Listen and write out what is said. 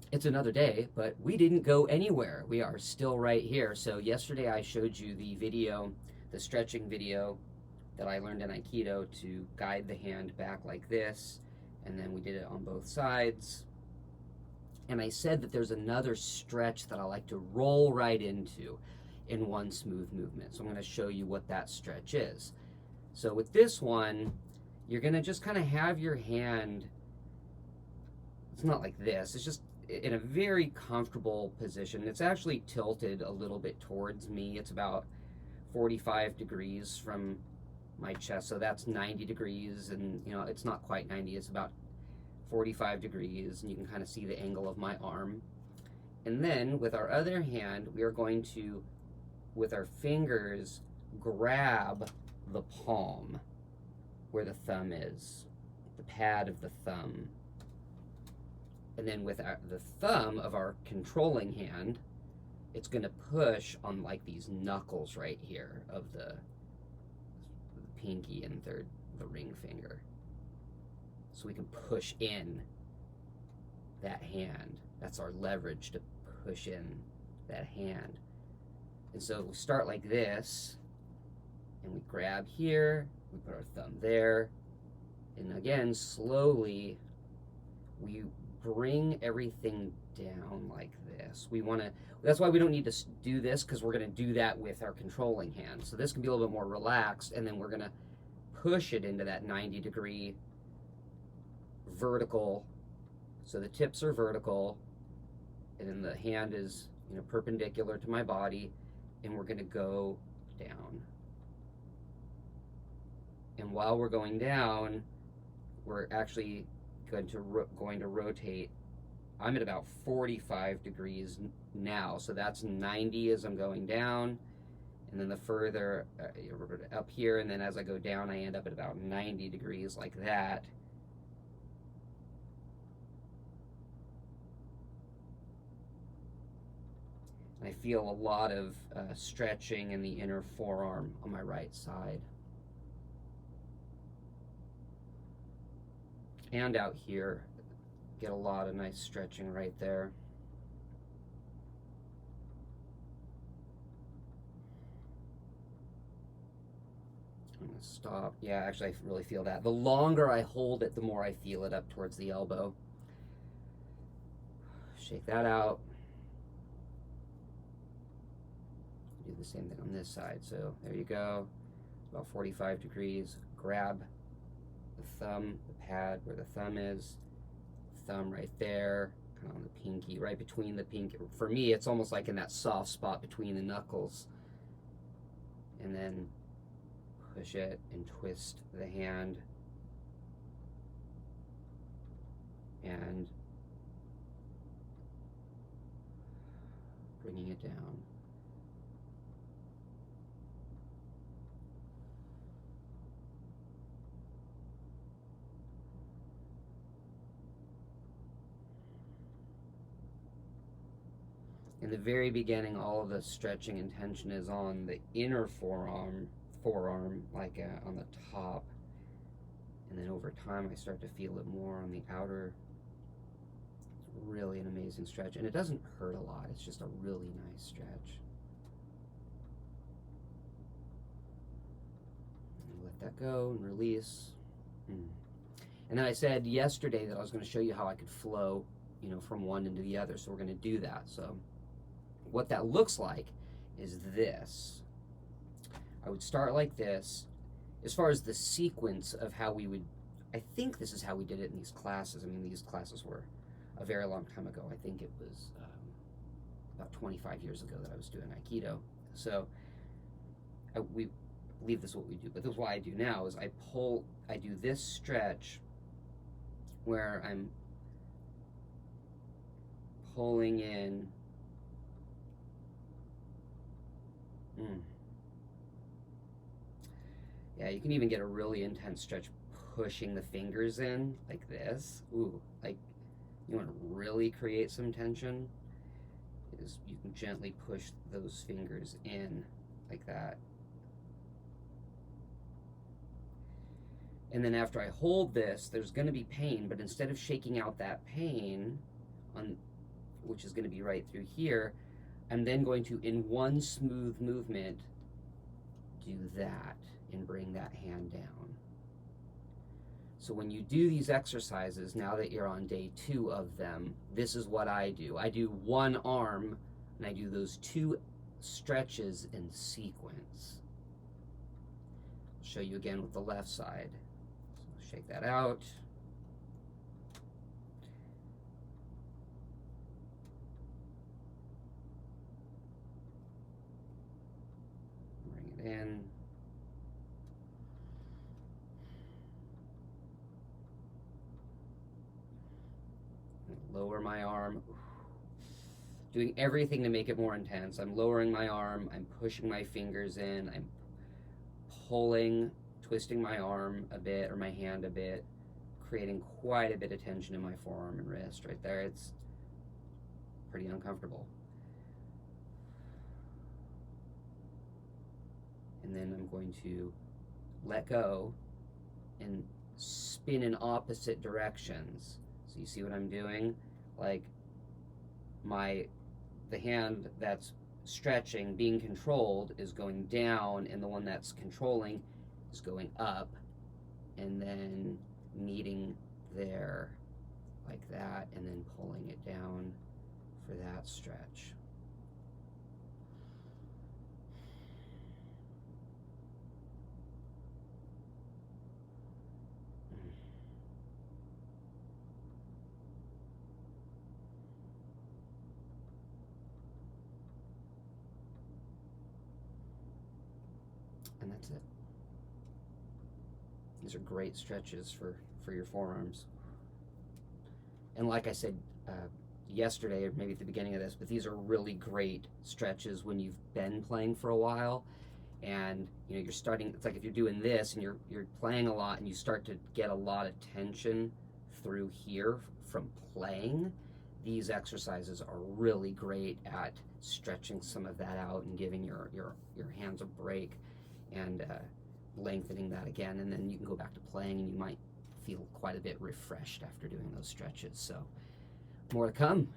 It's another day, but we didn't go anywhere. We are still right here. So yesterday I showed you the video, the stretching video that I learned in Aikido to guide the hand back like this, and then we did it on both sides. And I said that there's another stretch that I like to roll right into in one smooth movement. So I'm going to show you what that stretch is. So with this one, you're going to just kind of have your hand, it's not like this, it's just in a very comfortable position. It's actually tilted a little bit towards me. It's about 45 degrees from my chest, so that's 90 degrees, and you know, it's not quite 90, it's about 45 degrees, and you can kind of see the angle of my arm. And then with our other hand, we are going to, with our fingers, grab the palm where the thumb is, the pad of the thumb. And then with the thumb of our controlling hand, it's going to push on like these knuckles right here of the pinky and the ring finger. So we can push in that hand. That's our leverage to push in that hand. And so we start like this, and we grab here, we put our thumb there, and again, slowly, we bring everything down like this. We want to, that's why we don't need to do this, because we're going to do that with our controlling hand. So this can be a little bit more relaxed, and then we're going to push it into that 90-degree vertical. So the tips are vertical, and then the hand is, you know, perpendicular to my body, and we're going to go down. And while we're going down, we're actually going to rotate. I'm at about 45 degrees now, so that's 90 as I'm going down, and then the further up here, and then as I go down, I end up at about 90 degrees like that. I feel a lot of stretching in the inner forearm on my right side. And out here, get a lot of nice stretching right there. I'm gonna stop. Yeah, actually I really feel that. The longer I hold it, the more I feel it up towards the elbow. Shake that out. Do the same thing on this side. So there you go, about 45 degrees. Grab the thumb, the pad where the thumb is, thumb right there, kind of on the pinky, right between the pinky. For me, it's almost like in that soft spot between the knuckles. And then push it and twist the hand. And bringing it down. In the very beginning, all of the stretching and tension is on the inner forearm, like on the top. And then over time, I start to feel it more on the outer. It's really an amazing stretch. And it doesn't hurt a lot. It's just a really nice stretch. And let that go and release. And then I said yesterday that I was going to show you how I could flow, you know, from one into the other. So we're going to do that. So what that looks like is this. I would start like this. As far as the sequence of how we would, I think this is how we did it in these classes. I mean, these classes were a very long time ago. I think it was about 25 years ago that I was doing Aikido. So we believe this is what we do. But this is what I do now is I do this stretch where I'm pulling in. Yeah, you can even get a really intense stretch pushing the fingers in like this. Ooh, like you want to really create some tension, is you can gently push those fingers in like that. And then after I hold this, there's going to be pain, but instead of shaking out that pain which is going to be right through here, I'm then going to, in one smooth movement, do that and bring that hand down. So when you do these exercises, now that you're on day 2 of them, this is what I do. I do one arm, and I do those 2 stretches in sequence. I'll show you again with the left side. So shake that out. Bring it in. Lower my arm. Doing everything to make it more intense. I'm lowering my arm, I'm pushing my fingers in, I'm pulling, twisting my arm a bit or my hand a bit, creating quite a bit of tension in my forearm and wrist right there. It's pretty uncomfortable. And then I'm going to let go and spin in opposite directions. So you see what I'm doing? Like the hand that's stretching, being controlled, is going down, and the one that's controlling is going up, and then meeting there like that, and then pulling it down for that stretch. And that's it. These are great stretches for your forearms. And like I said yesterday, or maybe at the beginning of this, but these are really great stretches when you've been playing for a while, and you're starting. It's like if you're doing this and you're playing a lot, and you start to get a lot of tension through here from playing. These exercises are really great at stretching some of that out and giving your hands a break, and lengthening that again, and then you can go back to playing, and you might feel quite a bit refreshed after doing those stretches. So more to come.